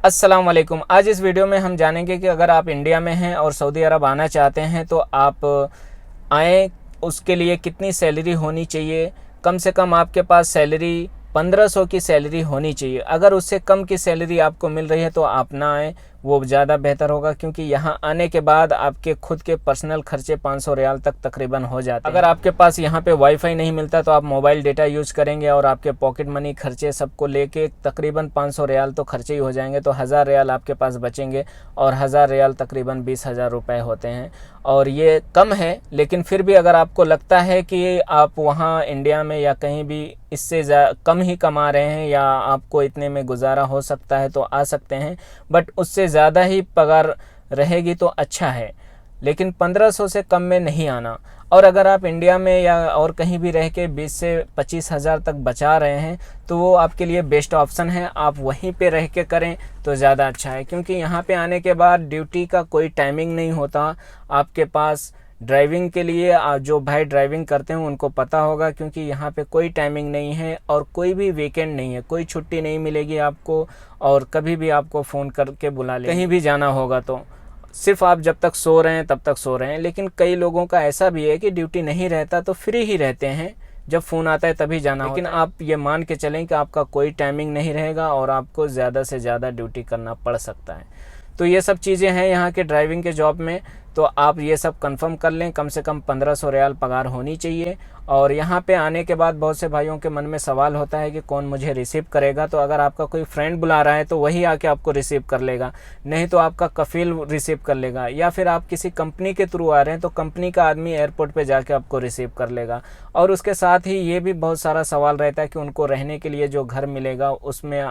अस्सलाम वालेकुम। आज इस वीडियो में हम जानेंगे कि अगर आप इंडिया में हैं और सऊदी अरब आना चाहते हैं तो आप आएँ, उसके लिए कितनी सैलरी होनी चाहिए। कम से कम आपके पास सैलरी 1500 की सैलरी होनी चाहिए। अगर उससे कम की सैलरी आपको मिल रही है तो आप ना आएँ, वो ज़्यादा बेहतर होगा, क्योंकि यहाँ आने के बाद आपके खुद के पर्सनल खर्चे 500 रियाल तक तकरीबन हो जाते हैं। अगर आपके पास यहाँ पे वाईफाई नहीं मिलता तो आप मोबाइल डेटा यूज़ करेंगे और आपके पॉकेट मनी खर्चे सबको लेके तकरीबन 500 रियाल तो खर्चे ही हो जाएंगे, तो 1000 रियाल आपके पास बचेंगे और 1000 रियाल तकरीबन 20,000 रुपये होते हैं। और ये कम है, लेकिन फिर भी अगर आपको लगता है कि आप वहाँ इंडिया में या कहीं भी इससे कम ही कमा रहे हैं या आपको इतने में गुजारा हो सकता है तो आ सकते हैं, बट उससे ज़्यादा ही पगार रहेगी तो अच्छा है, लेकिन 1500 से कम में नहीं आना। और अगर आप इंडिया में या और कहीं भी रह के 20 से 25,000 तक बचा रहे हैं तो वो आपके लिए बेस्ट ऑप्शन है। आप वहीं पे रह के करें तो ज़्यादा अच्छा है, क्योंकि यहाँ पे आने के बाद ड्यूटी का कोई टाइमिंग नहीं होता आपके पास। ड्राइविंग के लिए जो भाई ड्राइविंग करते हैं उनको पता होगा, क्योंकि यहाँ पे कोई टाइमिंग नहीं है और कोई भी वीकेंड नहीं है, कोई छुट्टी नहीं मिलेगी आपको और कभी भी आपको फ़ोन करके बुला ले। कहीं भी जाना होगा तो सिर्फ आप जब तक सो रहे हैं तब तक सो रहे हैं। लेकिन कई लोगों का ऐसा भी है कि ड्यूटी नहीं रहता तो फ्री ही रहते हैं, जब फ़ोन आता है तभी जाना होता है। लेकिन आप ये मान के चलें कि आपका कोई टाइमिंग नहीं रहेगा और आपको ज़्यादा से ज़्यादा ड्यूटी करना पड़ सकता है। तो ये सब चीज़ें हैं यहाँ के ड्राइविंग के जॉब में, तो आप ये सब कंफर्म कर लें। कम से कम 1500 रियाल पगार होनी चाहिए। और यहाँ पे आने के बाद बहुत से भाइयों के मन में सवाल होता है कि कौन मुझे रिसीव करेगा। तो अगर आपका कोई फ्रेंड बुला रहा है तो वही आके आपको रिसीव कर लेगा, नहीं तो आपका कफील रिसीव कर लेगा, या फिर आप किसी कंपनी के थ्रू आ रहे हैं तो कंपनी का आदमी एयरपोर्ट पे जाके आपको रिसीव कर लेगा। और उसके साथ ही ये भी बहुत सारा सवाल रहता है कि उनको रहने के लिए जो घर मिलेगा उसमें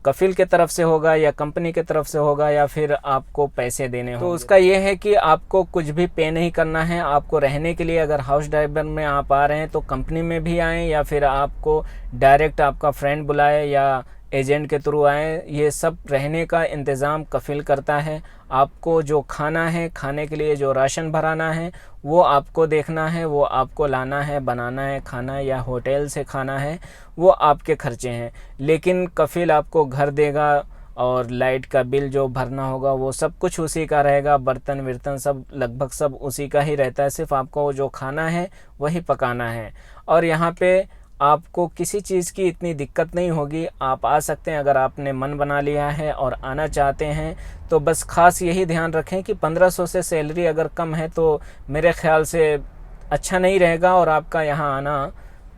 कफील के तरफ से होगा या कंपनी के तरफ से होगा या फिर आपको पैसे देने होंगे। तो उसका ये है कि आपको कुछ भी पे नहीं करना है। आपको रहने के लिए अगर हाउस ड्राइवर में आप आ रहे हैं तो कंपनी में भी आएँ या फिर आपको डायरेक्ट आपका फ्रेंड बुलाए या एजेंट के थ्रू आए, ये सब रहने का इंतज़ाम कफील करता है। आपको जो खाना है, खाने के लिए जो राशन भराना है वो आपको देखना है, वो आपको लाना है, बनाना है खाना, या होटल से खाना है, वो आपके खर्चे हैं। लेकिन कफील आपको घर देगा और लाइट का बिल जो भरना होगा वो सब कुछ उसी का रहेगा, बर्तन वर्तन सब लगभग सब उसी का ही रहता है। सिर्फ आपको जो खाना है वही पकाना है। और यहाँ पे आपको किसी चीज़ की इतनी दिक्कत नहीं होगी, आप आ सकते हैं। अगर आपने मन बना लिया है और आना चाहते हैं तो बस ख़ास यही ध्यान रखें कि 1500 से सैलरी अगर कम है तो मेरे ख़्याल से अच्छा नहीं रहेगा और आपका यहाँ आना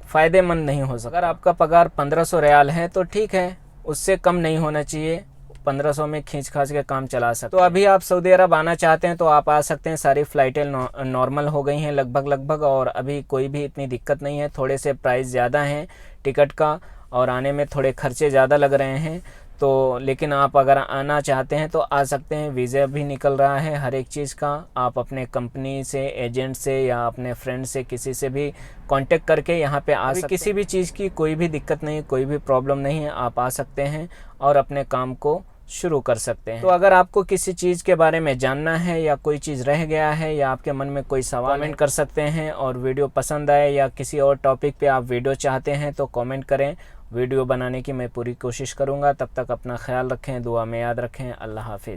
फ़ायदेमंद नहीं हो सकता। अगर आपका पगार 1500 रियाल है तो ठीक है, उससे कम नहीं होना चाहिए। 1500 में खींच खाच के काम चला सकते। तो अभी आप सऊदी अरब आना चाहते हैं तो आप आ सकते हैं। सारी फ़्लाइटें नॉर्मल हो गई हैं लगभग, और अभी कोई भी इतनी दिक्कत नहीं है। थोड़े से प्राइस ज़्यादा हैं टिकट का और आने में थोड़े खर्चे ज़्यादा लग रहे हैं, तो लेकिन आप अगर आना चाहते हैं तो आ सकते हैं। वीज़ा भी निकल रहा है हर एक चीज़ का। आप अपने कंपनी से, एजेंट से या अपने फ्रेंड से किसी से भी कांटेक्ट करके यहाँ पे आ सकते हैं। किसी भी चीज़ की कोई भी दिक्कत नहीं, कोई भी प्रॉब्लम नहीं है। आप आ सकते हैं और अपने काम को शुरू कर सकते हैं। तो अगर आपको किसी चीज़ के बारे में जानना है या कोई चीज़ रह गया है या आपके मन में कोई सवाल, कमेंट कर सकते हैं। और वीडियो पसंद आए या किसी और टॉपिक पे आप वीडियो चाहते हैं तो कमेंट करें। वीडियो बनाने की मैं पूरी कोशिश करूँगा। तब तक अपना ख्याल रखें, दुआ में याद रखें। अल्लाह हाफिज़।